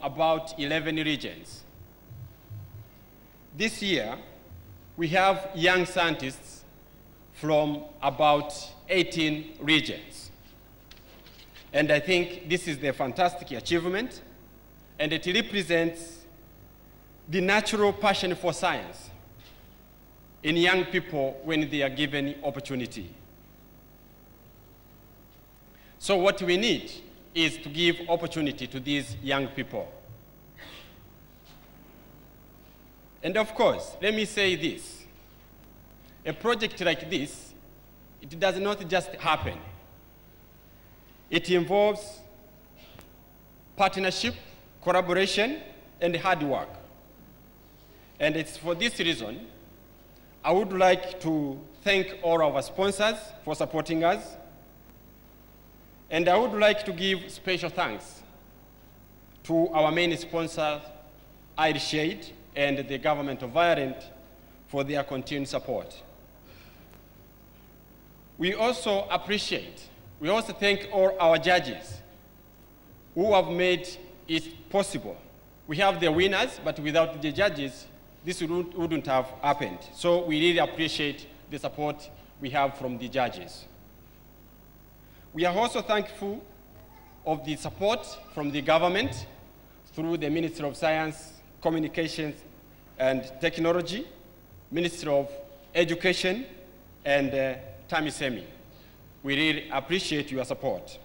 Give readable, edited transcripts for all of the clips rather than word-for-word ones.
about 11 regions. This year, we have young scientists from about 18 regions. And I think this is a fantastic achievement, and it represents the natural passion for science in young people when they are given opportunity. So what we need is to give opportunity to these young people. And of course, let me say this. A project like this, it does not just happen. It involves partnership, collaboration, and hard work. And it's for this reason, I would like to thank all our sponsors for supporting us. And I would like to give special thanks to our main sponsor, Shade, and the government of Ireland for their continued support. We also thank all our judges who have made it possible. We have the winners, but without the judges, this wouldn't have happened. So we really appreciate the support we have from the judges. We are also thankful of the support from the government through the Ministry of Science, Communications and Technology, Ministry of Education, and TAMISEMI. We really appreciate your support.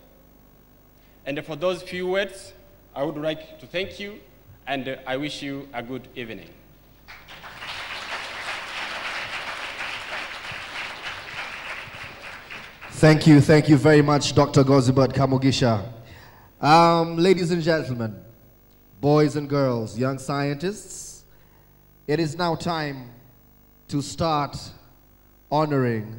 And for those few words, I would like to thank you, and I wish you a good evening. Thank you very much, Dr. Gozibert Kamugisha. Ladies and gentlemen, boys and girls, young scientists, it is now time to start honoring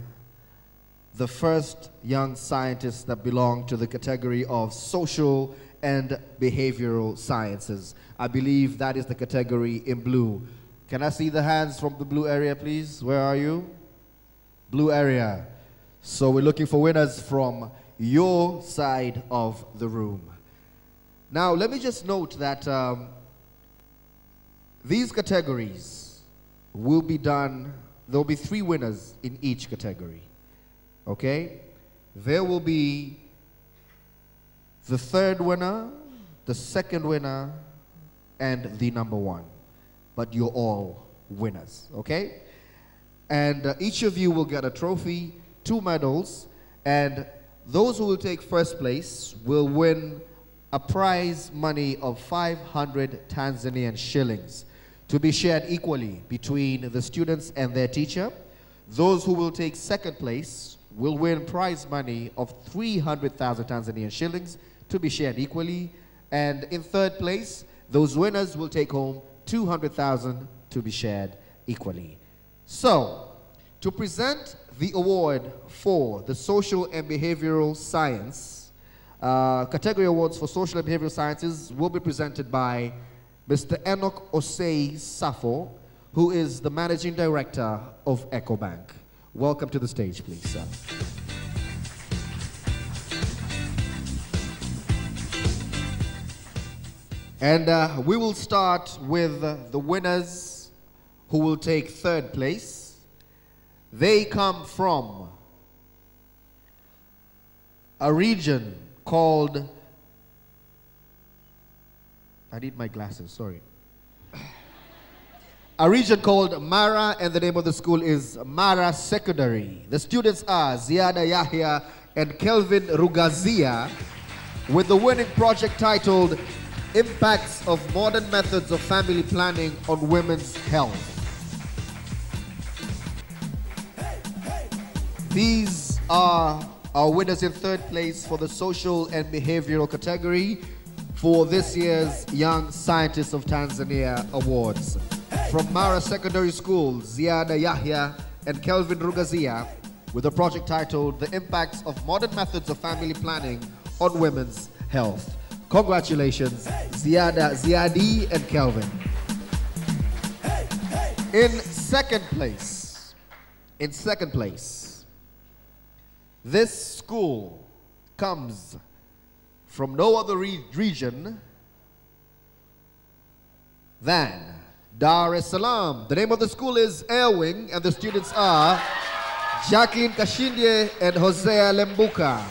the first young scientists that belong to the category of social and behavioral sciences. I believe that is the category in blue. Can I see the hands from the blue area, please? Where are you? Blue area. So we're looking for winners from your side of the room. Now, let me just note that these categories will be done, there will be 3 winners in each category, okay? There will be the 3rd winner, the 2nd winner, and the number 1. But you're all winners, okay? And each of you will get a trophy, 2 medals, and those who will take first place will win a prize money of 500 Tanzanian shillings to be shared equally between the students and their teacher. Those who will take second place will win prize money of 300,000 Tanzanian shillings to be shared equally, and in 3rd place, those winners will take home 200,000 to be shared equally. So, to present the award for the social and behavioral science, category awards for social and behavioral sciences will be presented by Mr. Enoch Osei Safo, who is the Managing Director of EcoBank. Welcome to the stage, please, sir. And we will start with the winners who will take 3rd place. They come from a region called, I need my glasses, sorry. A region called Mara, and the name of the school is Mara Secondary. The students are Ziada Yahya and Kelvin Rugazia, with the winning project titled Impacts of Modern Methods of Family Planning on Women's Health. These are our winners in 3rd place for the social and behavioral category for this year's Young Scientists of Tanzania Awards. From Mara Secondary School, Ziada Yahya and Kelvin Rugazia, with a project titled The Impacts of Modern Methods of Family Planning on Women's Health. Congratulations, Ziadi and Kelvin. In second place, this school comes from no other region than Dar es Salaam. The name of the school is Air Wing, and the students are Jacqueline Kashindie and Hosea Lembuka,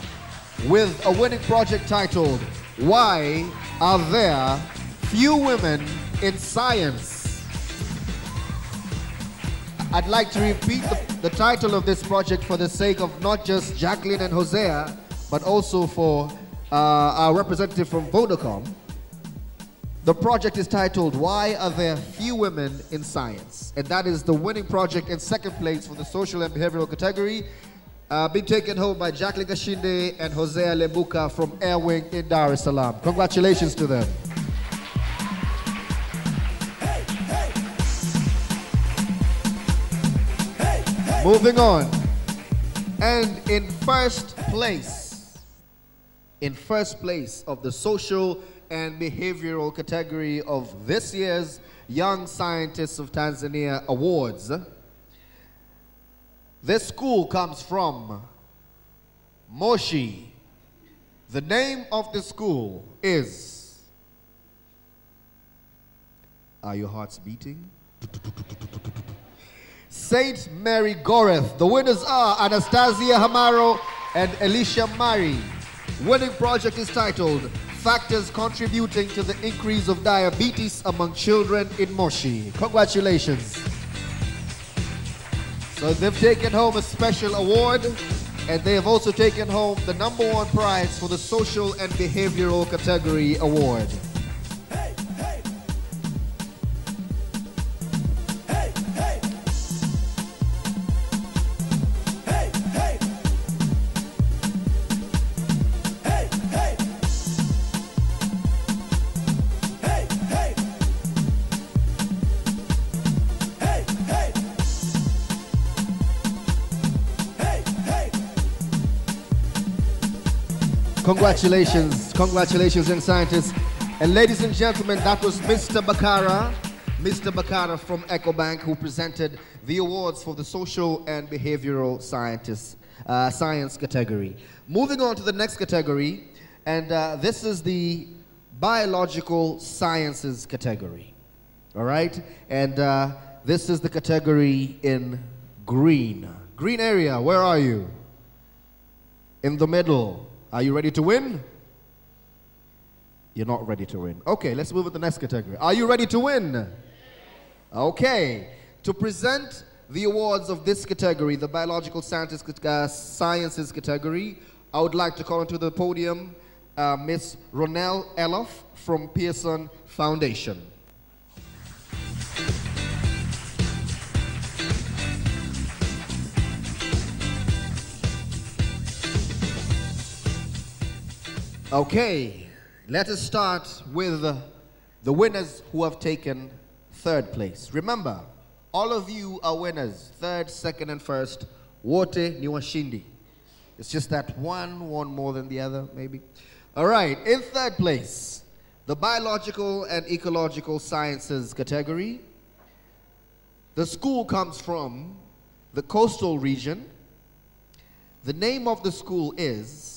with a winning project titled, Why Are There Few Women in Science? I'd like to repeat the title of this project for the sake of not just Jacqueline and Hosea, but also for our representative from Vodacom. The project is titled, Why Are There Few Women in Science? And that is the winning project in second place for the social and behavioral category, being taken home by Jacqueline Kashinde and Hosea Lembuka from Air Wing in Dar es Salaam. Congratulations to them. Moving on. And in first place of the social and behavioral category of this year's Young Scientists of Tanzania Awards, this school comes from Moshi. The name of the school is, are your hearts beating? St. Mary Goreth. The winners are Anastasia Hamaro and Elisha Mari. Winning project is titled, Factors Contributing to the Increase of Diabetes Among Children in Moshi. Congratulations. So they've taken home a special award, and they have also taken home the #1 prize for the Social and Behavioral Category Award. Congratulations, young scientists. And ladies and gentlemen, that was Mr. Bakara from EcoBank, who presented the awards for the social and behavioral science category. Moving on to the next category, and this is the biological sciences category. All right, and this is the category in green. Green area, where are you? In the middle. Are you ready to win? You're not ready to win. Okay, let's move to the next category. Are you ready to win? Okay. To present the awards of this category, the biological sciences category, I would like to call onto the podium Miss Ronelle Eloff from Pearson Foundation. Okay, let us start with the winners who have taken third place. Remember, all of you are winners, third, second, and first. Wote ni washindi. It's just that one more than the other, maybe. All right, in third place, the biological and ecological sciences category. The school comes from the coastal region. The name of the school is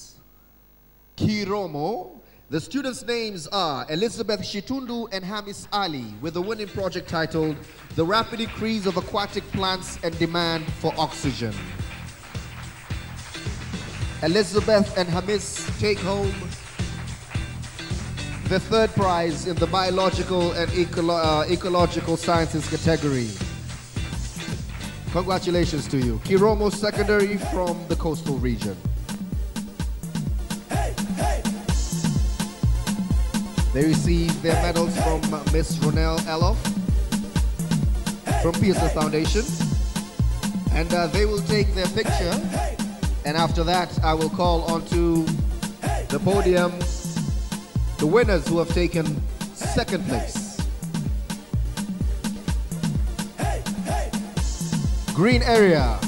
Kiromo. The students' names are Elizabeth Shitundu and Hamis Ali, with a winning project titled, The Rapid Increase of Aquatic Plants and Demand for Oxygen. Elizabeth and Hamis take home the third prize in the biological and ecological sciences category. Congratulations to you. Kiromo Secondary from the coastal region. They received their medals from Miss Ronelle Eloff from Pearson Foundation. And they will take their picture. And after that, I will call onto the podium the winners who have taken second place. Green area,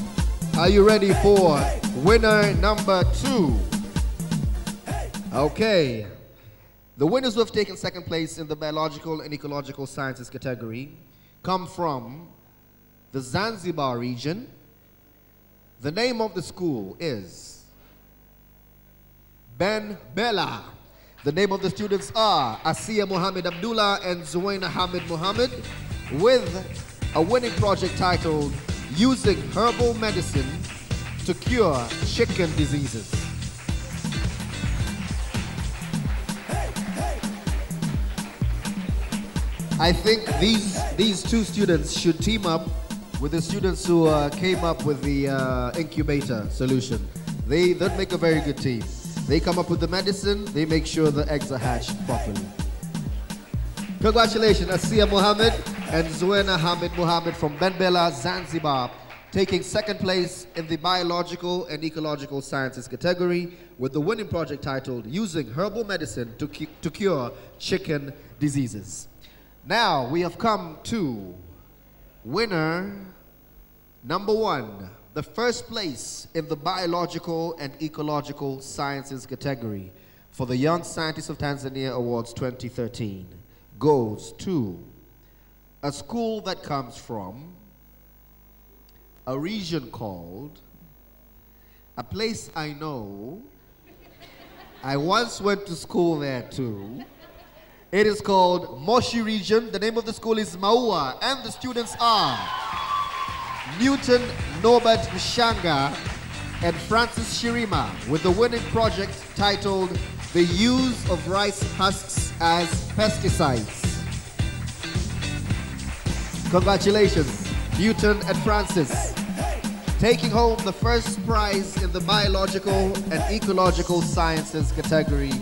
are you ready for winner number 2? Okay. The winners who have taken second place in the biological and ecological sciences category come from the Zanzibar region. The name of the school is Ben Bella. The name of the students are Asiya Mohammed Abdullah and Zuwaina Hamid Mohammed, with a winning project titled Using Herbal Medicine to Cure Chicken Diseases. I think these two students should team up with the students who came up with the incubator solution. They'd make a very good team. They come up with the medicine, they make sure the eggs are hatched properly. Congratulations, Asiya Mohammed and Zuena Hamid Mohammed from Benbela, Zanzibar, taking second place in the biological and ecological sciences category with the winning project titled Using Herbal Medicine to Cure Chicken Diseases. Now we have come to winner number 1, the first place in the biological and ecological sciences category for the Young Scientists of Tanzania Awards 2013 goes to a school that comes from a region called, a place I know, I once went to school there too. It is called Moshi region. The name of the school is Maua, and the students are Newton Norbert Mshanga and Francis Shirima, with the winning project titled The Use of Rice Husks as Pesticides. Congratulations, Newton and Francis, taking home the first prize in the biological and ecological sciences category.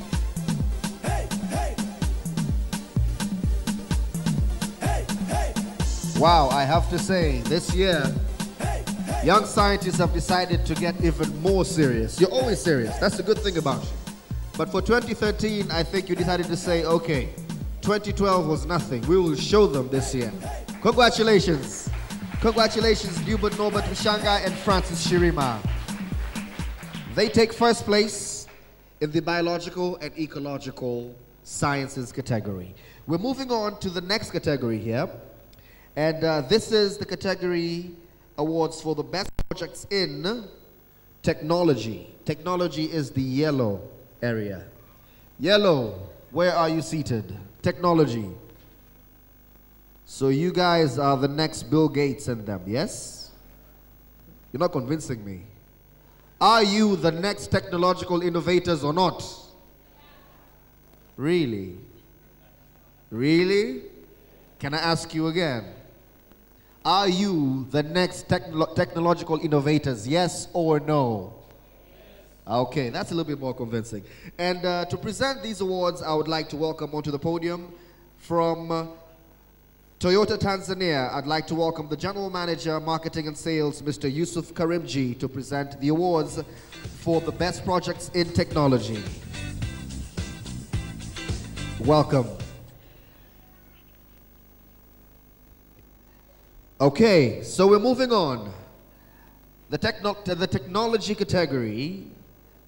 Wow, I have to say, this year, young scientists have decided to get even more serious. You're always serious. That's the good thing about you. But for 2013, I think you decided to say, okay, 2012 was nothing. We will show them this year. Congratulations. Congratulations, Newton Norbert Mshanga and Francis Shirima. They take first place in the biological and ecological sciences category. We're moving on to the next category here. And this is the category awards for the best projects in technology. Technology is the yellow area. Yellow, where are you seated? Technology. So you guys are the next Bill Gates and them, yes? You're not convincing me. Are you the next technological innovators or not? Really? Really? Can I ask you again? Are you the next technological innovators, yes or no? Okay, that's a little bit more convincing. And to present these awards, I would like to welcome onto the podium from Toyota Tanzania. I'd like to welcome the General Manager, Marketing and Sales, Mr. Yusuf Karimji, to present the awards for the best projects in technology. Welcome. Okay, so we're moving on. The technology category,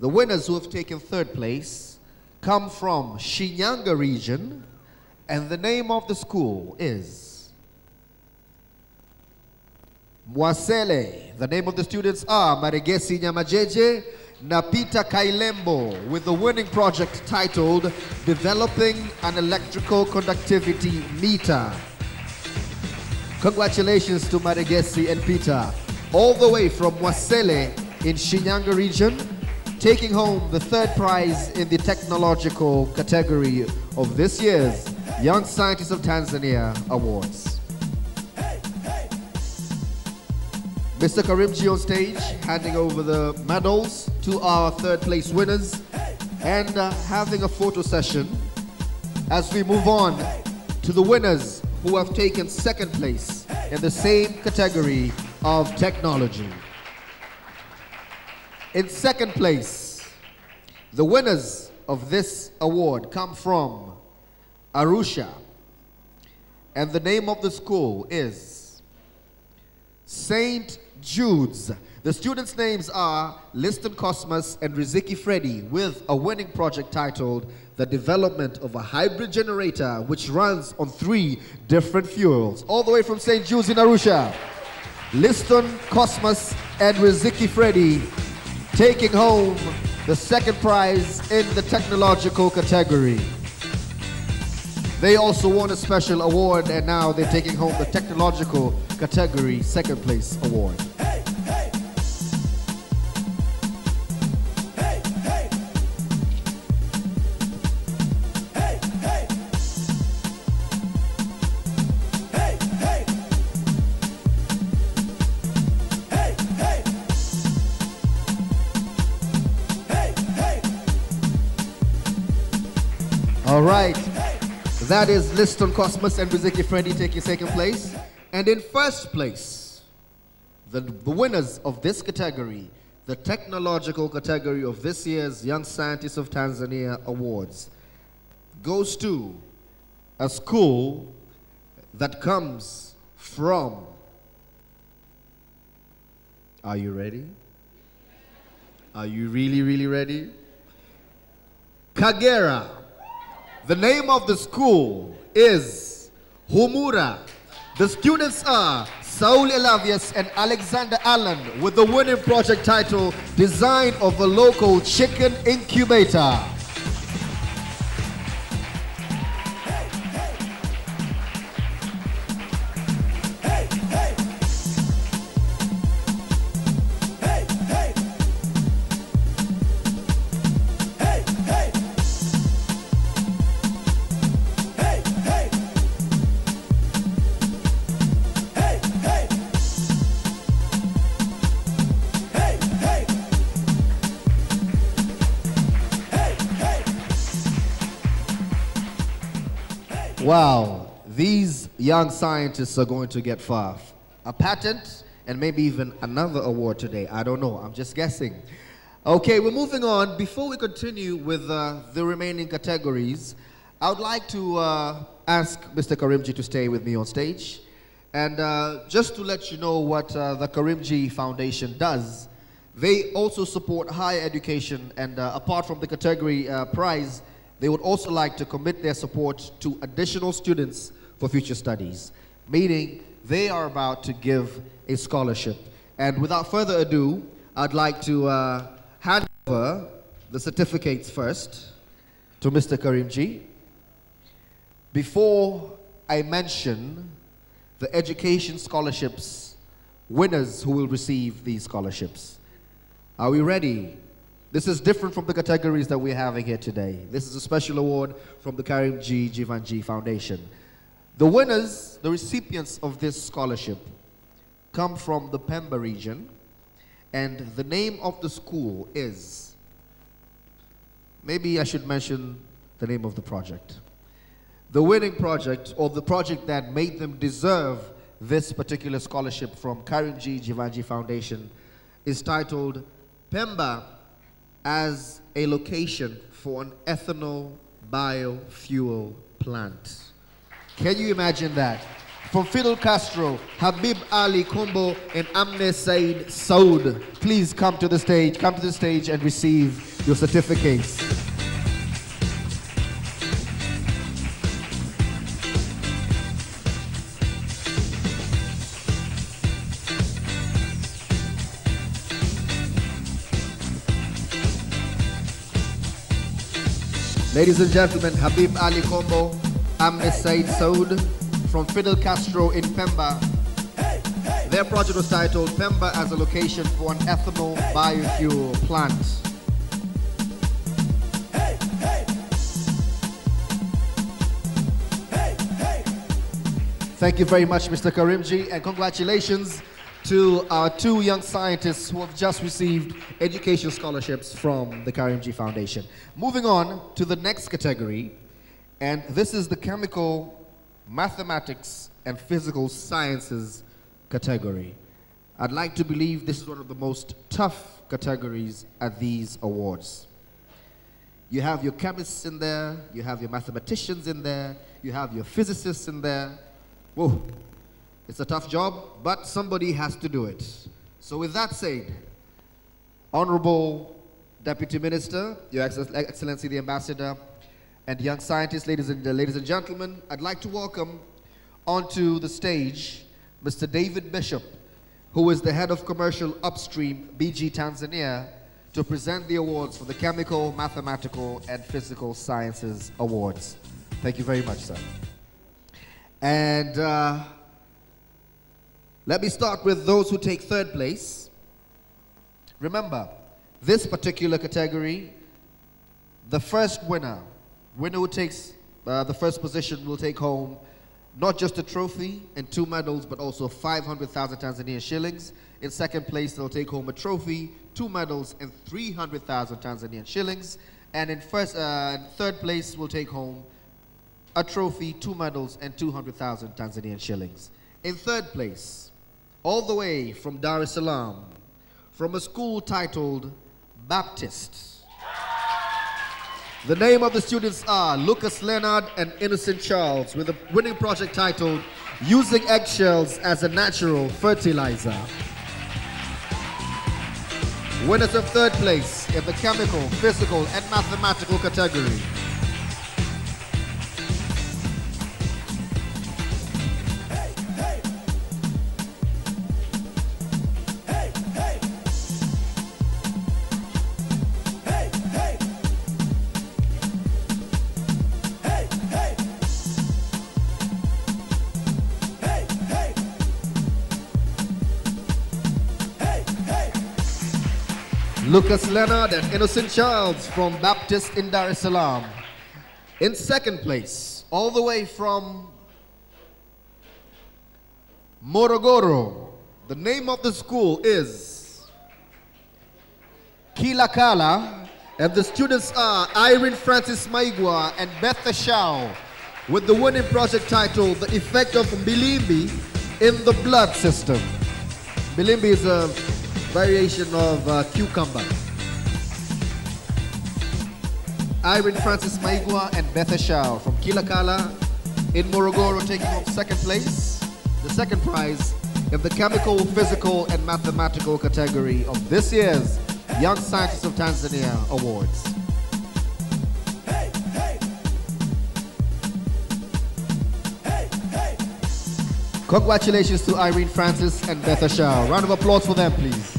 the winners who have taken third place come from Shinyanga region, and the name of the school is Mwasele. The name of the students are Maregesi Nyamajeje, Napita Kailembo, with the winning project titled Developing an Electrical Conductivity Meter. Congratulations to Maregesi and Peter, all the way from Mwasele in Shinyanga region, taking home the third prize in the technological category of this year's Young Scientists of Tanzania Awards. Mr. Karimji on stage, handing over the medals to our third place winners and having a photo session as we move on to the winners who have taken second place in the same category of technology. In second place, the winners of this award come from Arusha, and the name of the school is St. Jude's. The students' names are Liston Cosmas and Riziki Freddy, with a winning project titled The Development of a Hybrid Generator which runs on 3 different fuels. All the way from St. Jude's in Arusha, Liston Cosmas and Riziki Freddy taking home the second prize in the technological category. They also won a special award, and now they're taking home the technological category second place award. All right, that is Liston Cosmos and Riziki Freddy taking second place. And in first place, the winners of this category, the technological category of this year's Young Scientists of Tanzania Awards, goes to a school that comes from, are you ready? Are you really, really ready? Kagera. The name of the school is Humura. The students are Saul Elavius and Alexander Allen with the winning project title, Design of a Local Chicken Incubator. Wow, these young scientists are going to get far. A patent and maybe even another award today. I don't know, I'm just guessing. Okay, we're moving on. Before we continue with the remaining categories, I would like to ask Mr. Karimji to stay with me on stage. And just to let you know what the Karimji Foundation does, they also support higher education, and apart from the category prize, they would also like to commit their support to additional students for future studies, meaning they are about to give a scholarship. And without further ado, I'd like to hand over the certificates first to Mr. Karimji. Before I mention the education scholarships winners who will receive these scholarships. Are we ready? This is different from the categories that we're having here today. This is a special award from the Karimji Jivanji Foundation. The winners, the recipients of this scholarship, come from the Pemba region, and the name of the school is, maybe I should mention the name of the project. The winning project, or the project that made them deserve this particular scholarship from Karimji Jivanji Foundation, is titled Pemba as a Location for an Ethanol Biofuel Plant. Can you imagine that? From Fidel Castro, Habib Ali Kombo, and Amne Said Saud, please come to the stage and receive your certificates. Ladies and gentlemen, Habib Ali Kombo, Amne Said Saud from Fidel Castro in Pemba. Their project was titled Pemba as a Location for an Ethanol Biofuel Plant. Thank you very much, Mr. Karimji, and congratulations to our two young scientists who have just received education scholarships from the Karimji Foundation. Moving on to the next category, and this is the Chemical, Mathematics, and Physical Sciences category. I'd like to believe this is one of the most tough categories at these awards. You have your chemists in there, you have your mathematicians in there, you have your physicists in there. Whoa. It's a tough job, but somebody has to do it. So with that said, Honorable Deputy Minister, Your Excellency the Ambassador, and young scientists, ladies and gentlemen, I'd like to welcome onto the stage Mr. David Bishop, who is the head of commercial upstream, BG Tanzania, to present the awards for the Chemical, Mathematical, and Physical Sciences Awards. Thank you very much, sir. And let me start with those who take third place. Remember, this particular category, the first winner who takes the first position will take home not just a trophy and 2 medals, but also 500,000 Tanzanian shillings. In second place, they'll take home a trophy, 2 medals, and 300,000 Tanzanian shillings. And in third place, will take home a trophy, 2 medals, and 200,000 Tanzanian shillings. In third place, all the way from Dar es Salaam, from a school titled Baptist. The name of the students are Lucas Leonard and Innocent Charles, with a winning project titled Using Eggshells as a Natural Fertilizer. Winners of third place in the chemical, physical, and mathematical category. Lucas Leonard and Innocent Charles from Baptist in Dar es Salaam. In second place, all the way from Morogoro, the name of the school is Kilakala, and the students are Irene Francis Maigwa and Betha Shao, with the winning project title, The Effect of Mbilimbi in the Blood System. Mbilimbi is a variation of cucumber. Irene Francis Maigwa and Betha Shao from Kilakala in Morogoro taking home second place, the second prize in the chemical, physical, and mathematical category of this year's Young Scientists of Tanzania Awards. Congratulations to Irene Francis and Betha Shao. Round of applause for them, please.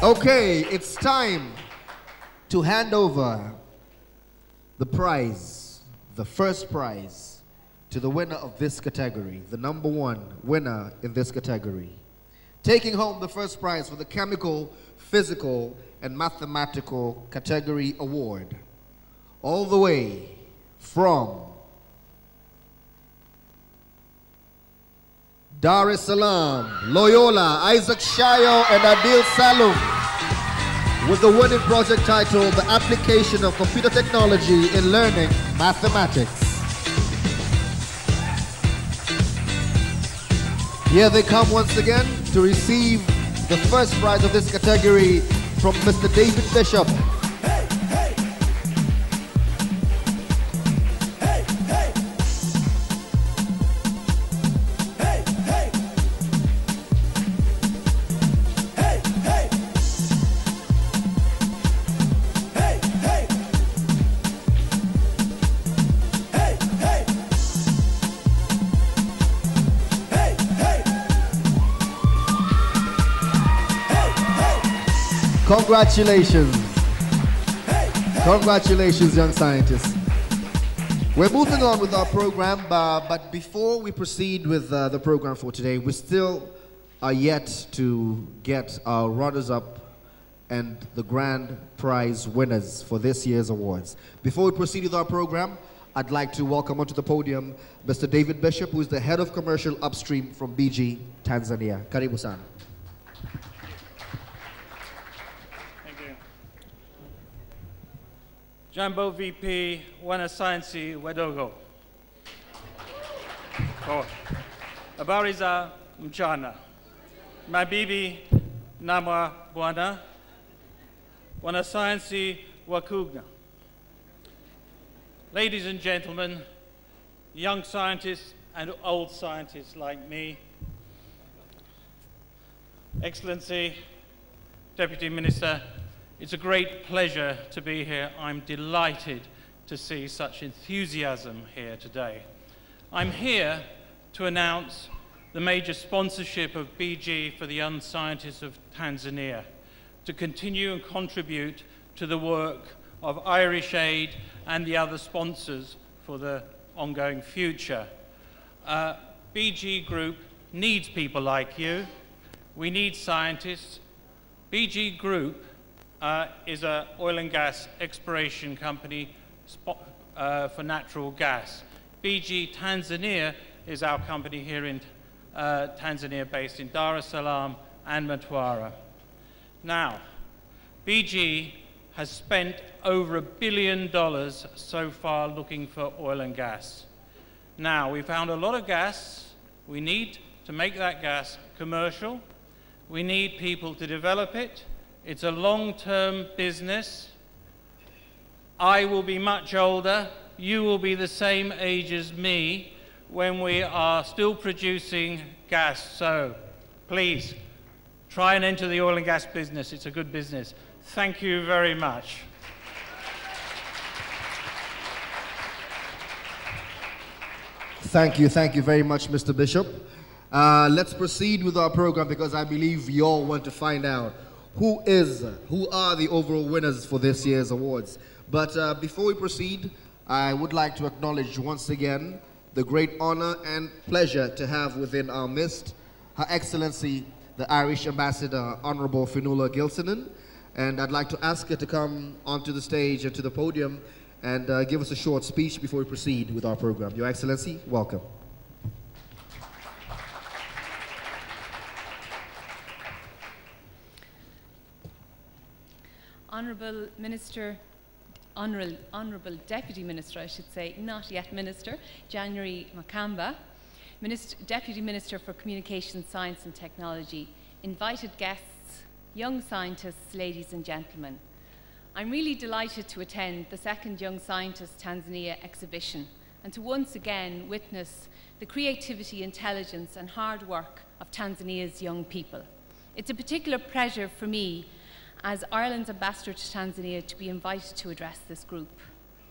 Okay, it's time to hand over the prize, the first prize, to the winner of this category, the number 1 winner in this category. Taking home the first prize for the chemical, physical, and mathematical category award, all the way from Dar es Salaam, Loyola, Isaac Shayo and Adil Salum, with the winning project title, The Application of Computer Technology in Learning Mathematics. Here they come once again to receive the first prize of this category from Mr. David Bishop. Congratulations. Congratulations, young scientists. We're moving on with our program, but before we proceed with the program for today, we still are yet to get our runners-up and the grand prize winners for this year's awards. Before we proceed with our program, I'd like to welcome onto the podium Mr. David Bishop, who is the head of commercial upstream from BG Tanzania. Karibu sana. Jambo VP, wanasayansi wadogo. Habari za mchana. Mabibi na bwana, wanasayansi wakubwa. Ladies and gentlemen, young scientists and old scientists like me, Excellency, Deputy Minister, it's a great pleasure to be here. I'm delighted to see such enthusiasm here today. I'm here to announce the major sponsorship of BG for the Young Scientists of Tanzania. to continue and contribute to the work of Irish Aid and the other sponsors for the ongoing future. BG Group needs people like you. We need scientists. BG Group is an oil and gas exploration company for natural gas. BG Tanzania is our company here in Tanzania, based in Dar es Salaam and Mtwara. Now, BG has spent over $1 billion so far looking for oil and gas. Now, we found a lot of gas. We need to make that gas commercial. We need people to develop it. It's a long-term business. I will be much older. You will be the same age as me when we are still producing gas. So please, try and enter the oil and gas business. It's a good business. Thank you very much. Thank you very much, Mr. Bishop. Let's proceed with our program because I believe you all want to find out who are the overall winners for this year's awards. But before we proceed, I would like to acknowledge once again the great honor and pleasure to have within our midst Her Excellency, the Irish Ambassador, Honorable Fionnuala Gilsenan. And I'd like to ask her to come onto the stage and to the podium and give us a short speech before we proceed with our program. Your Excellency, welcome. Honourable Minister, Honourable Deputy Minister, I should say, not yet Minister, January Makamba, Deputy Minister for Communication, Science and Technology, invited guests, young scientists, ladies and gentlemen. I'm really delighted to attend the second Young Scientist Tanzania exhibition and to once again witness the creativity, intelligence and hard work of Tanzania's young people. It's a particular pleasure for me as Ireland's ambassador to Tanzania to be invited to address this group.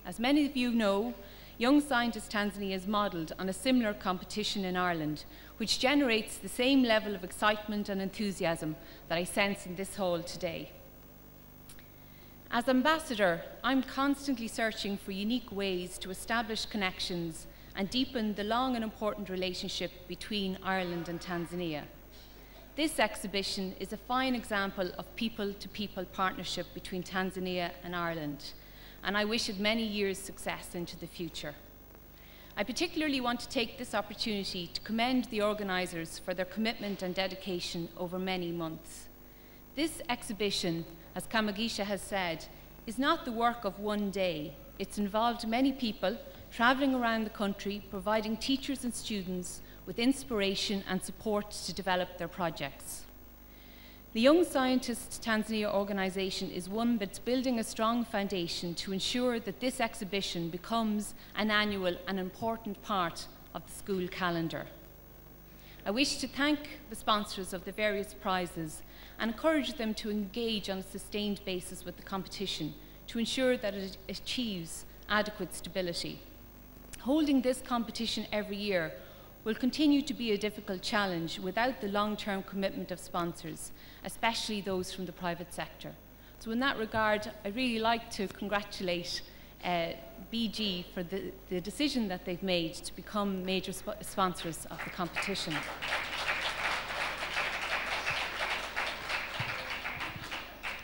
As many of you know, Young Scientist Tanzania is modelled on a similar competition in Ireland, which generates the same level of excitement and enthusiasm that I sense in this hall today. As ambassador, I'm constantly searching for unique ways to establish connections and deepen the long and important relationship between Ireland and Tanzania. This exhibition is a fine example of people-to-people partnership between Tanzania and Ireland, and I wish it many years' success into the future. I particularly want to take this opportunity to commend the organisers for their commitment and dedication over many months. This exhibition, as Kamagisha has said, is not the work of one day. It's involved many people travelling around the country, providing teachers and students with inspiration and support to develop their projects. The Young Scientists Tanzania organisation is one that's building a strong foundation to ensure that this exhibition becomes an annual and important part of the school calendar. I wish to thank the sponsors of the various prizes and encourage them to engage on a sustained basis with the competition to ensure that it achieves adequate stability. Holding this competition every year will continue to be a difficult challenge without the long-term commitment of sponsors, especially those from the private sector. So in that regard, I'd really like to congratulate BG for the decision that they've made to become major sponsors of the competition.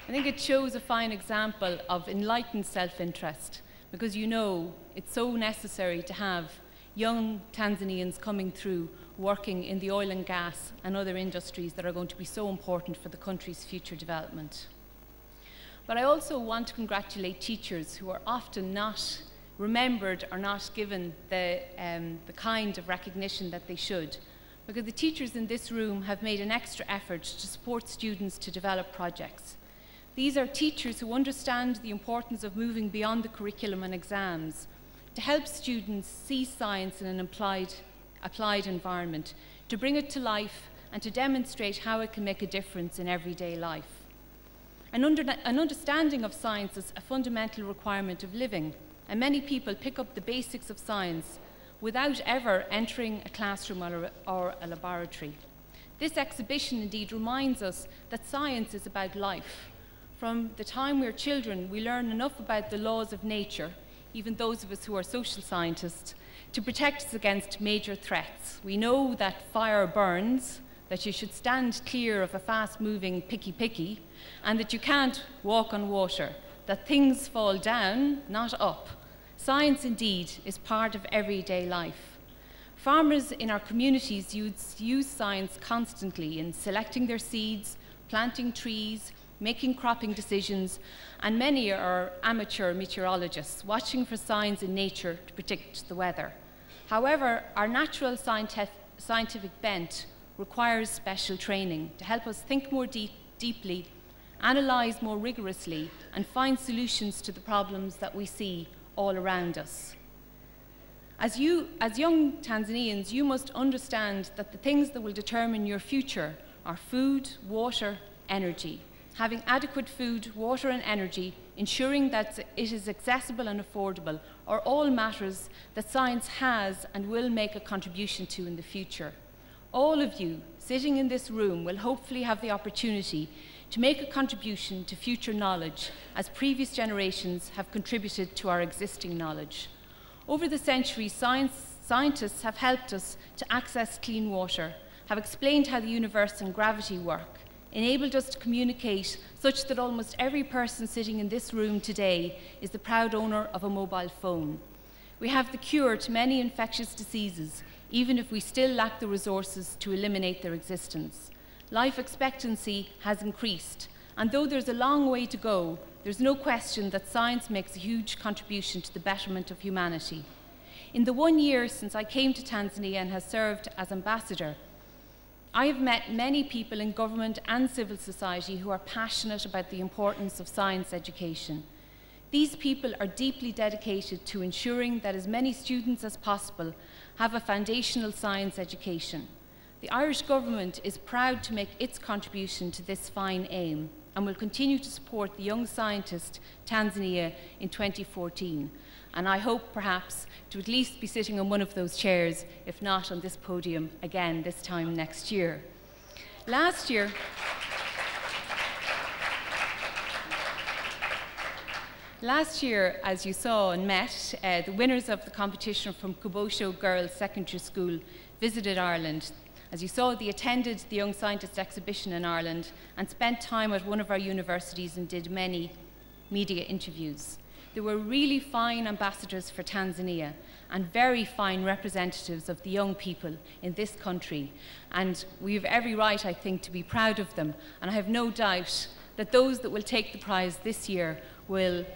I think it shows a fine example of enlightened self-interest, because you know it's so necessary to have young Tanzanians coming through working in the oil and gas and other industries that are going to be so important for the country's future development. But I also want to congratulate teachers who are often not remembered or not given the kind of recognition that they should, because the teachers in this room have made an extra effort to support students to develop projects. These are teachers who understand the importance of moving beyond the curriculum and exams to help students see science in an applied environment, to bring it to life and to demonstrate how it can make a difference in everyday life. An understanding of science is a fundamental requirement of living, and many people pick up the basics of science without ever entering a classroom or a laboratory. This exhibition indeed reminds us that science is about life, From the time we're children, we learn enough about the laws of nature, even those of us who are social scientists, to protect us against major threats. We know that fire burns, that you should stand clear of a fast-moving picky, and that you can't walk on water, that things fall down, not up. Science, indeed, is part of everyday life. Farmers in our communities use science constantly in selecting their seeds, planting trees, making cropping decisions, and many are amateur meteorologists watching for signs in nature to predict the weather. However, our natural scientific bent requires special training to help us think more deeply, analyse more rigorously, and find solutions to the problems that we see all around us. As young Tanzanians, you must understand that the things that will determine your future are food, water, energy. Having adequate food, water, and energy, ensuring that it is accessible and affordable, are all matters that science has and will make a contribution to in the future. All of you sitting in this room will hopefully have the opportunity to make a contribution to future knowledge, as previous generations have contributed to our existing knowledge. Over the centuries, scientists have helped us to access clean water, have explained how the universe and gravity work, enabled us to communicate such that almost every person sitting in this room today is the proud owner of a mobile phone. We have the cure to many infectious diseases, even if we still lack the resources to eliminate their existence. Life expectancy has increased, and though there's a long way to go, there's no question that science makes a huge contribution to the betterment of humanity. In the 1 year since I came to Tanzania and have served as ambassador, I have met many people in government and civil society who are passionate about the importance of science education. These people are deeply dedicated to ensuring that as many students as possible have a foundational science education. The Irish government is proud to make its contribution to this fine aim and will continue to support the Young Scientist Tanzania in 2014. And I hope perhaps to at least be sitting on one of those chairs, if not on this podium again this time next year. Last year, as you saw and met, the winners of the competition from Kubosho Girls Secondary School visited Ireland. As you saw, they attended the Young Scientist exhibition in Ireland and spent time at one of our universities and did many media interviews. They were really fine ambassadors for Tanzania and very fine representatives of the young people in this country. And we have every right, I think, to be proud of them. And I have no doubt that those that will take the prize this year will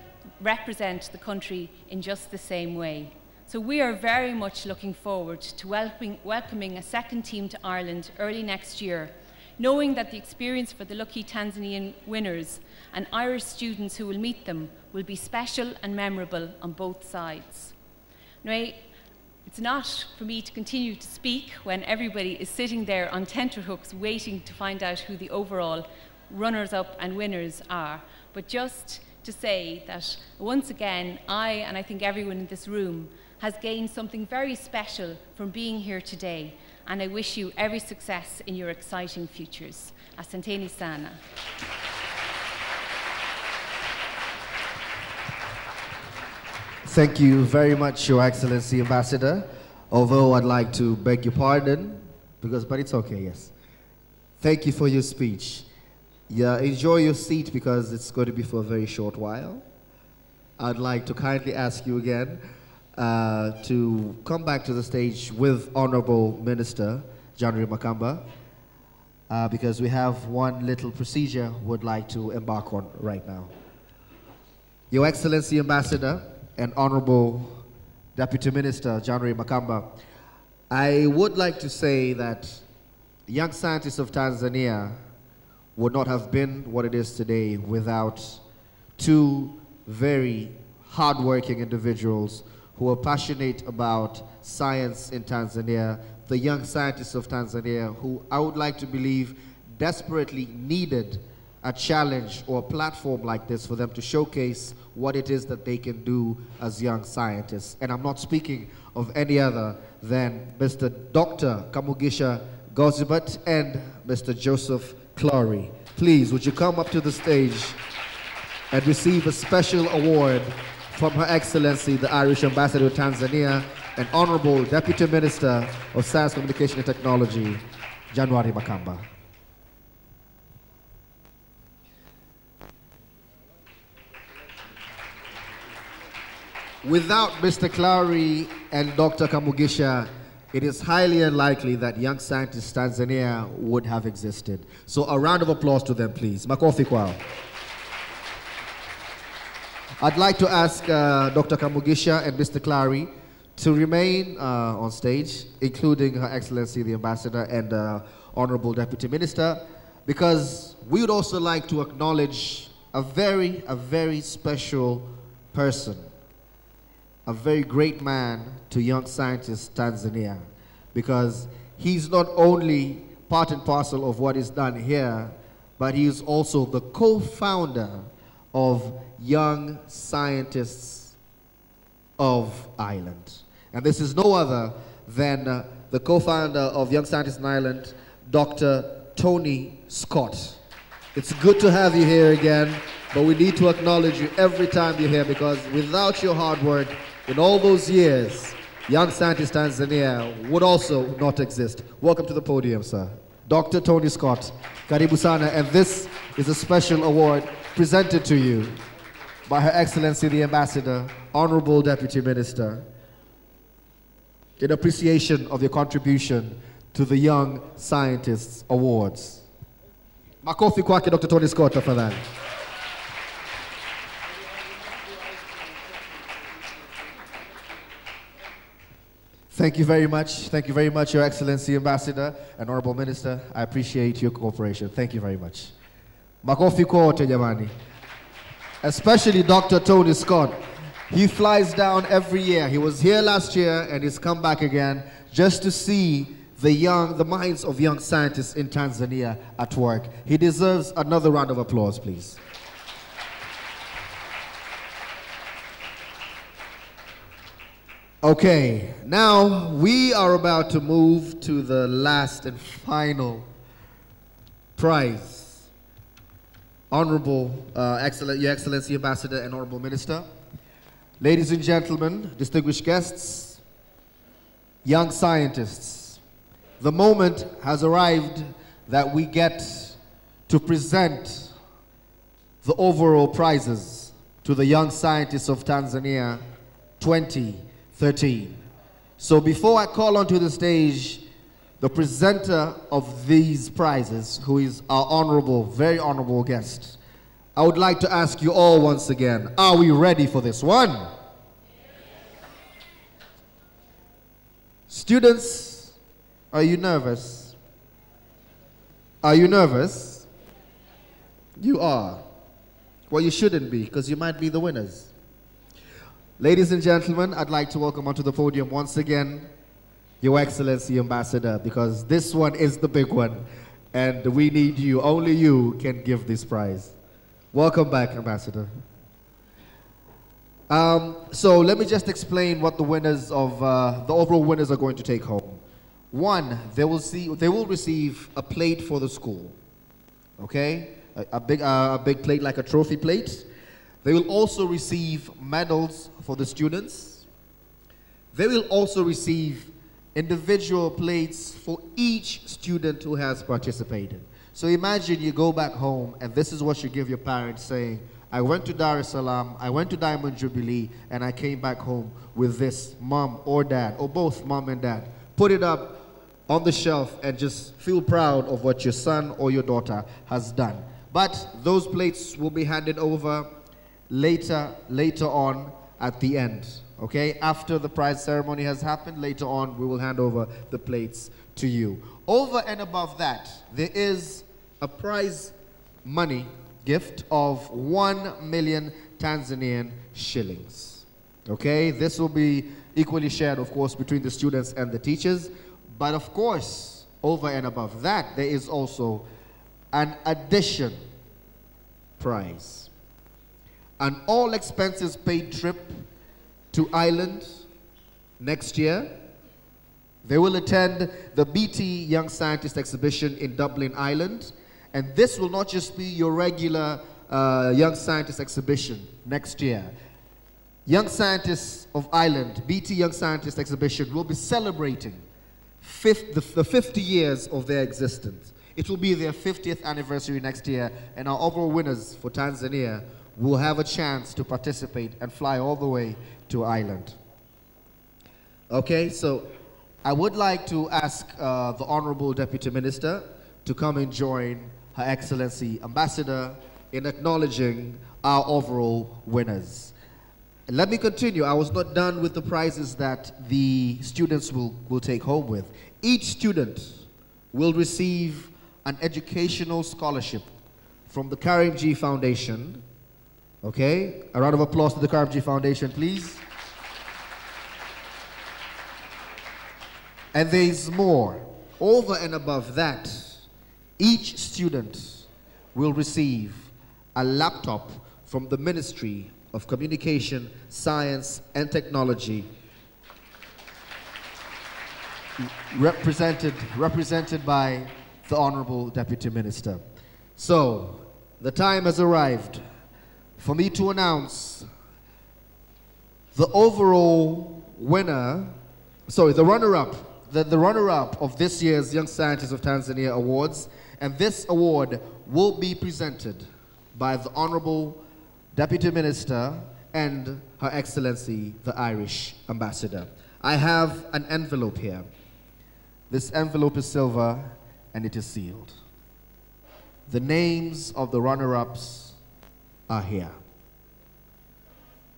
represent the country in just the same way. So we are very much looking forward to welcoming a second team to Ireland early next year, knowing that the experience for the lucky Tanzanian winners and Irish students who will meet them will be special and memorable on both sides. Now, it's not for me to continue to speak when everybody is sitting there on tenterhooks waiting to find out who the overall runners-up and winners are, but just to say that once again, and I think everyone in this room has gained something very special from being here today, and I wish you every success in your exciting futures. Asanteni sana. Thank you very much, Your Excellency Ambassador. Although I'd like to beg your pardon, but it's okay, yes. Thank you for your speech. Yeah, enjoy your seat because it's going to be for a very short while. I'd like to kindly ask you again to come back to the stage with Honorable Minister January Makamba because we have one little procedure we'd like to embark on right now. Your Excellency Ambassador and Honorable Deputy Minister January Makamba, I would like to say that Young Scientists of Tanzania would not have been what it is today without two very hardworking individuals who are passionate about science in Tanzania, the Young Scientists of Tanzania, who I would like to believe desperately needed a challenge or a platform like this for them to showcase what it is that they can do as young scientists. And I'm not speaking of any other than Mr. Dr. Kamugisha Gozibat and Mr. Joseph Clory. Please, would you come up to the stage and receive a special award from Her Excellency, the Irish Ambassador to Tanzania and Honorable Deputy Minister of Science, Communication and Technology, January Makamba. Without Mr. Clary and Dr. Kamugisha, it is highly unlikely that Young Scientists Tanzania would have existed. So a round of applause to them, please. Makofi kwao. I'd like to ask Dr. Kamugisha and Mr. Clary to remain on stage, including Her Excellency the Ambassador and Honorable Deputy Minister, because we would also like to acknowledge a very special person, a very great man to Young Scientists Tanzania, because he's not only part and parcel of what is done here, but he is also the co-founder of Young Scientists of Ireland. And this is no other than the co-founder of Young Scientists in Ireland, Dr. Tony Scott. It's good to have you here again, but we need to acknowledge you every time you're here, because without your hard work in all those years, Young Scientists Tanzania would also not exist. Welcome to the podium, sir. Dr. Tony Scott, karibu sana, and this is a special award presented to you by Her Excellency the Ambassador, Honorable Deputy Minister, in appreciation of your contribution to the Young Scientists Awards. Makofi kwake Dr. Tony Scott tafadhali. Thank you very much. Thank you very much, Your Excellency Ambassador and Honorable Minister. I appreciate your cooperation. Thank you very much. Makofi kote jamani. Especially Dr. Tony Scott. He flies down every year. He was here last year and he's come back again just to see the minds of young scientists in Tanzania at work. He deserves another round of applause, please. Okay, now we are about to move to the last and final prize. Honorable, Your Excellency Ambassador and Honorable Minister, ladies and gentlemen, distinguished guests, young scientists, the moment has arrived that we get to present the overall prizes to the Young Scientists of Tanzania 2013. So before I call onto the stage the presenter of these prizes, who is our honorable, very honorable guest, I would like to ask you all once again, are we ready for this one? Students, are you nervous? Are you nervous? You are. Well, you shouldn't be, because you might be the winners. Ladies and gentlemen, I'd like to welcome onto the podium once again Your Excellency Ambassador, because this one is the big one, and we need you. Only you can give this prize. Welcome back, Ambassador. So let me just explain what the winners of the overall winners are going to take home. One, they will receive a plate for the school. Okay, a big plate, like a trophy plate. They will also receive medals for the students. They will also receive individual plates for each student who has participated. So imagine you go back home and this is what you give your parents, saying, I went to Dar es Salaam, I went to Diamond Jubilee, and I came back home with this, mom or dad, or both mom and dad. Put it up on the shelf and just feel proud of what your son or your daughter has done. But those plates will be handed over later on at the end. Okay, after the prize ceremony has happened, later on we will hand over the plates to you. Over and above that, there is a prize money gift of 1 million Tanzanian shillings. Okay, this will be equally shared, of course, between the students and the teachers. But of course, over and above that, there is also an addition prize. An all expenses paid trip to Ireland next year. They will attend the BT Young Scientist exhibition in Dublin, Ireland. And this will not just be your regular Young Scientist exhibition next year. Young Scientists of Ireland, BT Young Scientist exhibition, will be celebrating the 50 years of their existence. It will be their 50th anniversary next year, and our overall winners for Tanzania will have a chance to participate and fly all the way to Ireland. Okay, so I would like to ask the Honorable Deputy Minister to come and join Her Excellency Ambassador in acknowledging our overall winners. Let me continue. I was not done with the prizes that the students will take home with. Each student will receive an educational scholarship from the Karim G Foundation. Okay, a round of applause to the Karim G Foundation, please. And there's more. Over and above that, each student will receive a laptop from the Ministry of Communication, Science and Technology, represented by the Honorable Deputy Minister. So, the time has arrived for me to announce the overall winner, the runner-up of this year's Young Scientists of Tanzania Awards, and this award will be presented by the Honorable Deputy Minister and Her Excellency, the Irish Ambassador. I have an envelope here. This envelope is silver and it is sealed. The names of the runner-ups are here.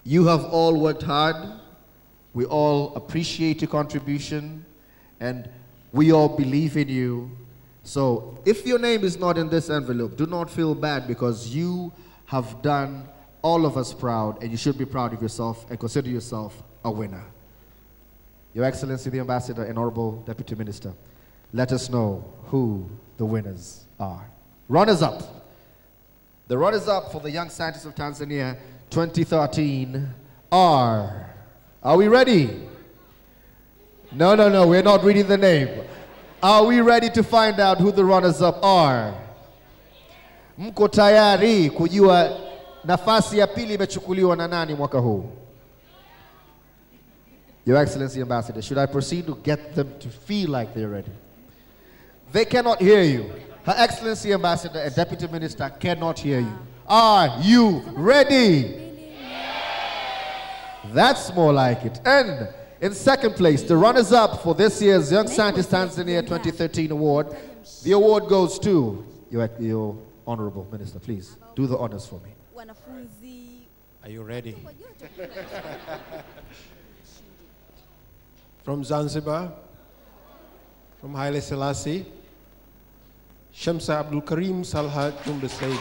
You have all worked hard. We all appreciate your contribution and we all believe in you. So if your name is not in this envelope, do not feel bad because you have done all of us proud, and you should be proud of yourself and consider yourself a winner. Your Excellency, the Ambassador and Honorable Deputy Minister, let us know who the winners are. Runners-up. The runners-up for the Young Scientists of Tanzania 2013 are we ready? No, we're not reading the name. Are we ready to find out who the runners-up are? Mko tayari kujua nafasi ya pili imechukuliwa na nani mwaka huu? Your Excellency Ambassador, should I proceed to get them to feel like they're ready? They cannot hear you. Her Excellency Ambassador and Deputy Minister cannot hear you. Are you ready? That's more like it. And in second place, the runners-up for this year's Young Scientist Tanzania 2013 award, the award goes to your Honorable Minister. Please do the honors for me. Are you ready? From Zanzibar, from Haile Selassie, Shamsa Abdul Karim Salha Jumbe Said.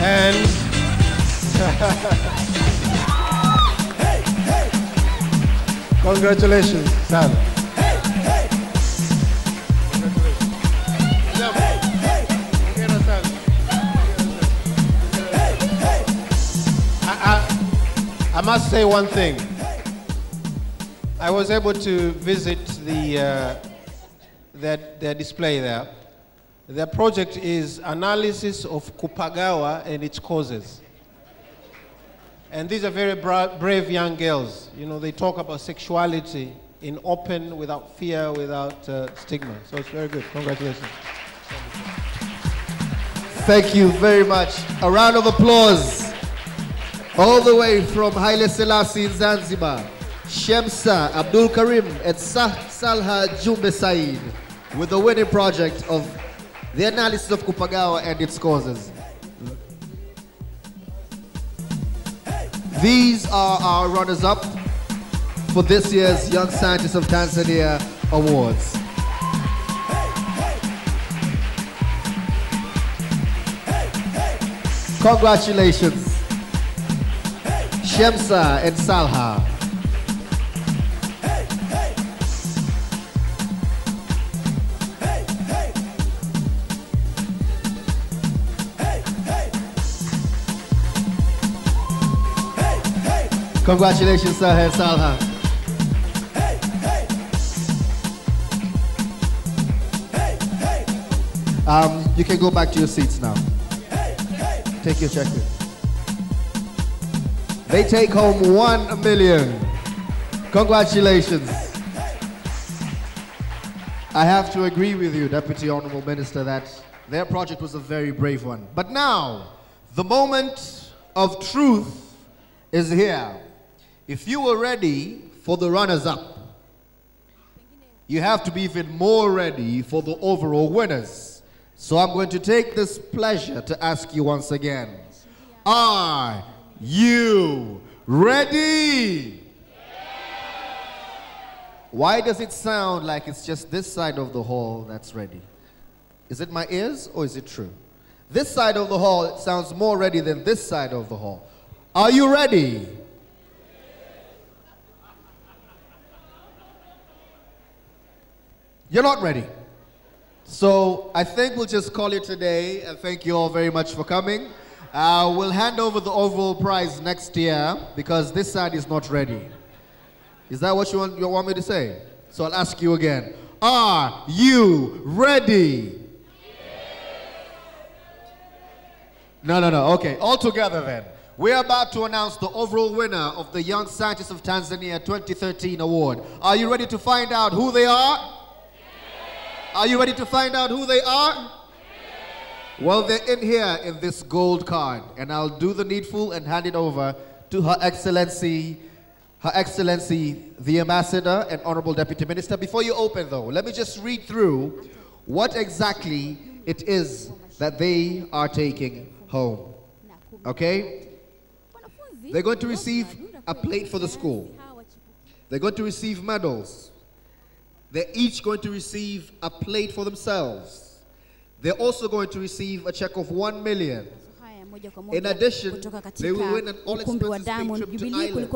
And congratulations, Sam. I must say one thing. I was able to visit their display there. Their project is analysis of Kupagawa and its causes. And these are very brave young girls. You know, they talk about sexuality in open, without fear, without stigma. So it's very good. Congratulations. Thank you very much. A round of applause. All the way from Haile Selassie in Zanzibar, Shamsa Abdul Karim and Salha Jumbe Said with the winning project of the analysis of Kupagawa and its causes. These are our runners-up for this year's Young Scientists of Tanzania Awards. Congratulations, Shamsa and Salha. Congratulations, Salha and Salha. You can go back to your seats now. Take your check in. They take home 1 million. Congratulations. I have to agree with you, Deputy Honorable Minister, that their project was a very brave one. But now, the moment of truth is here. If you were ready for the runners-up, you have to be even more ready for the overall winners. So I'm going to take this pleasure to ask you once again, are you ready? Why does it sound like it's just this side of the hall that's ready? Is it my ears or is it true? This side of the hall, it sounds more ready than this side of the hall. Are you ready? You're not ready. So I think we'll just call it today, and thank you all very much for coming. We'll hand over the overall prize next year because this side is not ready. Is that what you want me to say? So I'll ask you again. Are you ready? No. Okay, all together then. We're about to announce the overall winner of the Young Scientists of Tanzania 2013 award. Are you ready to find out who they are? Are you ready to find out who they are? Well, they're in here in this gold card, and I'll do the needful and hand it over to Her Excellency, the Ambassador and Honorable Deputy Minister. Before you open, though, let me just read through what exactly it is that they are taking home. Okay? They're going to receive a plate for the school. They're going to receive medals. They're each going to receive a plate for themselves. They're also going to receive a check of 1 million. In addition, they will win an all-expenses paid trip to Ireland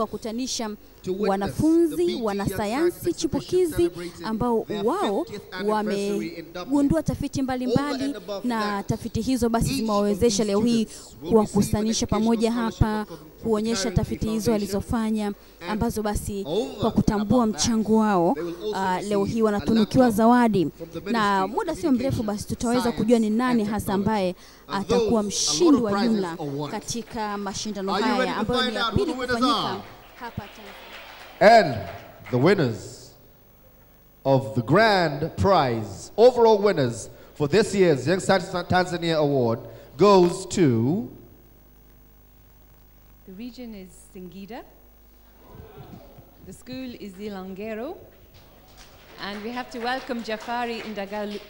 wanafunzi wanasayansi chipukizi ambao wao wamegundua tafiti mbalimbali na tafiti hizo basi zimewawezesha leo hii kuwakusanisha pamoja hapa kuonyesha tafiti hizo walizofanya ambazo basi kwa kutambua mchango wao leo hii wanatunukiwa zawadi na muda sio mrefu basi tutaweza kujua ni nani hasa ambaye atakuwa mshindi wa jumla katika mashindano haya ambayo ni ya pili kufanyika hapa Tanzania. And the winners of the grand prize, overall winners for this year's Young Scientist of Tanzania Award goes to... The region is Singida. The school is Ilongero. And we have to welcome Jafari Indagula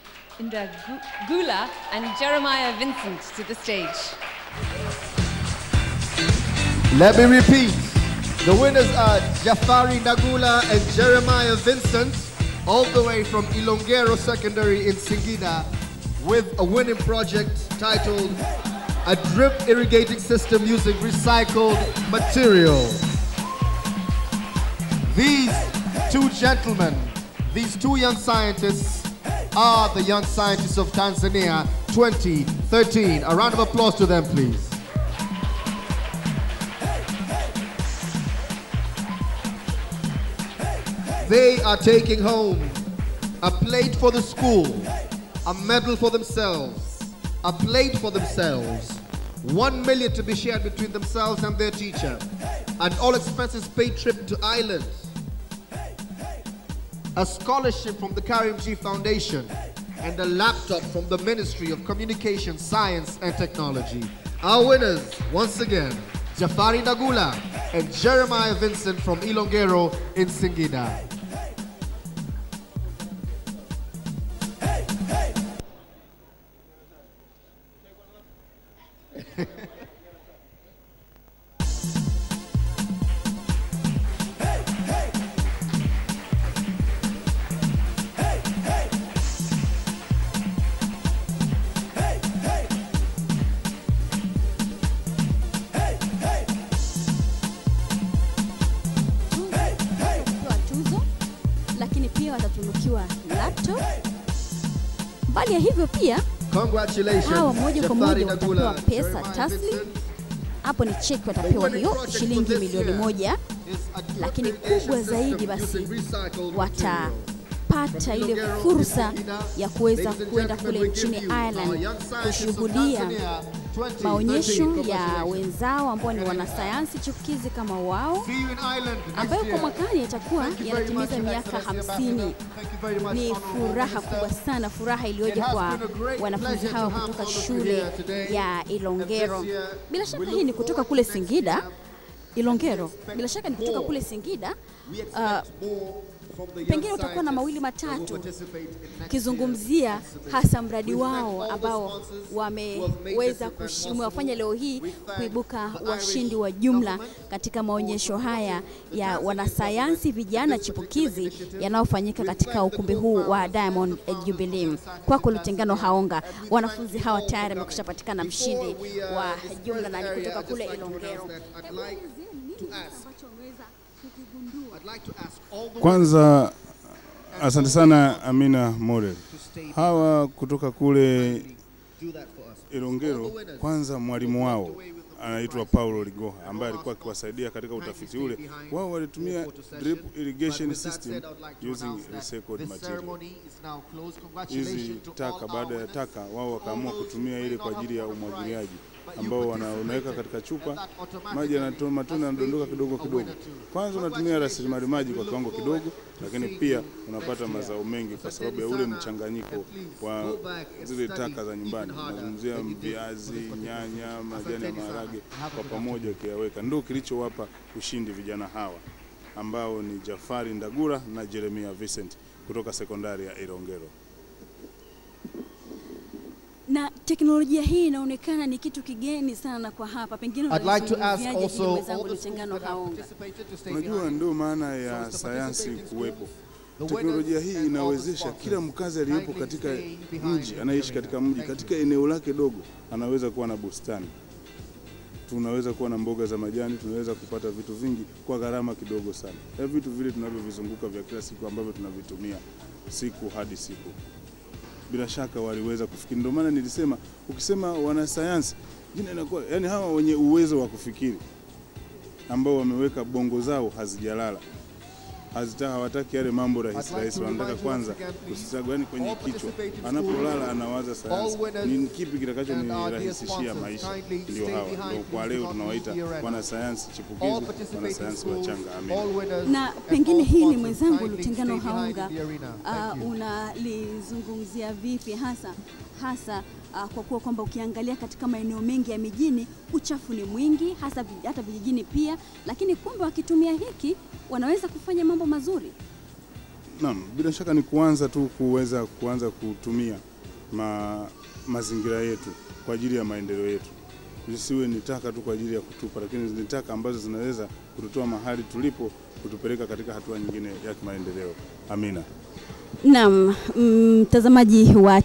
and Jeremiah Vincent to the stage. Let me repeat. The winners are Jafari Ndagula and Jeremiah Vincent, all the way from Ilongero Secondary in Singida, with a winning project titled A Drip Irrigating System Using Recycled Material. These two gentlemen, these two young scientists, are the Young Scientists of Tanzania 2013. A round of applause to them, please. They are taking home a plate for the school, a medal for themselves, a plate for themselves, 1 million to be shared between themselves and their teacher, an all-expenses paid trip to Ireland, a scholarship from the Karim G Foundation, and a laptop from the Ministry of Communication, Science and Technology. Our winners, once again, Jafari Ndagula and Jeremiah Vincent from Ilongero in Singida. Mbali ya hivyo pia hawa moja kwa moja watapewa pesa taslim. Hapo ni cheki watapewa hiyo shilingi milioni 1, lakini kubwa zaidi basi kupata ile fursa ya kuweza kwenda kule nchini Ireland kushuhudia maonyesho ya wenzao ambao ni wanasayansi chipukizi kama wao, ambayo kwa mwakani yatakuwa yanatimiza miaka 50. Ni furaha kubwa sana, furaha iliyoje kwa wanafunzi hawa kutoka shule ya Ilongero. Bila shaka hii ni kutoka kule Singida, Ilongero. Bila shaka ni kutoka kule Singida. Pengine utakuwa na mawili matatu kizungumzia hasa mradi wao ambao wameweza wafanya leo hii kuibuka washindi wa jumla katika maonyesho haya ya wanasayansi vijana chipukizi yanayofanyika katika ukumbi huu wa Diamond Jubilee. Kwako Lutengano Haonga, wanafunzi hawa tayari wamekwishapatikana mshindi wa jumla na ni kutoka kule Ilongero. Kwanza asante sana Amina Model. Hawa kutoka kule Ilongero, kwanza mwalimu wao anaitwa Paulo Ligoha ambaye alikuwa akiwasaidia katika utafiti ule. Wao walitumia drip irrigation system using recycled material. Hizi taka, baada ya taka wao wakaamua kutumia ile kwa ajili ya umwagiliaji ambao unaweka katika chupa, maji yanatoa matunda yanadondoka kidogo kidogo. Kwanza unatumia rasilimali maji kwa kiwango kidogo, lakini pia unapata mazao mengi kwa sababu ya ule mchanganyiko wa zile taka za nyumbani. Nazungumzia viazi, nyanya, majani ya maharage kwa pamoja ukiyaweka. Ndio kilichowapa ushindi vijana hawa ambao ni Jafari Ndagura na Jeremia Vincent kutoka sekondari ya Ilongero. Na teknolojia hii inaonekana ni kitu kigeni sana kwa hapa. Pengine unajua ndio maana ya sayansi kuwepo. Teknolojia hii inawezesha kila mkazi aliyepo katika mji, anaishi katika mji, katika eneo lake dogo, anaweza kuwa na bustani. Tunaweza kuwa na mboga za majani, tunaweza kupata vitu vingi kwa gharama kidogo sana. Vitu vile tunavyovizunguka vya kila siku ambavyo tunavitumia siku hadi siku. Bila shaka waliweza kufikiri. Ndio maana nilisema ukisema wanasayansi, jina inakuwa yani hawa wenye uwezo wa kufikiri ambao wameweka bongo zao hazijalala. Hawataki yale mambo rahisi, wanataka kwanza kusisaga yani kwenye kichwa. Anapolala anawaza sayansi. Ni kipi kitakachonirahisishia maisha? Ndio hawa. Ndio kwa leo tunawaita wanasayansi chipukizi, wanasayansi wachanga. Amina. Na pengine hii ni mwenzangu Lutengano Haonga, unalizungumzia vipi hasa kwa kuwa kwamba ukiangalia katika maeneo mengi ya mijini uchafu ni mwingi, hata vijijini pia, lakini kumbe wakitumia hiki wanaweza kufanya mambo mazuri. Naam, bila shaka ni kuanza kutumia mazingira yetu kwa ajili ya maendeleo yetu. Zisiwe ni taka tu kwa ajili ya kutupa, lakini ni taka ambazo zinaweza kututoa mahali tulipo kutupeleka katika hatua nyingine ya kimaendeleo. Amina. Naam, mtazamaji wa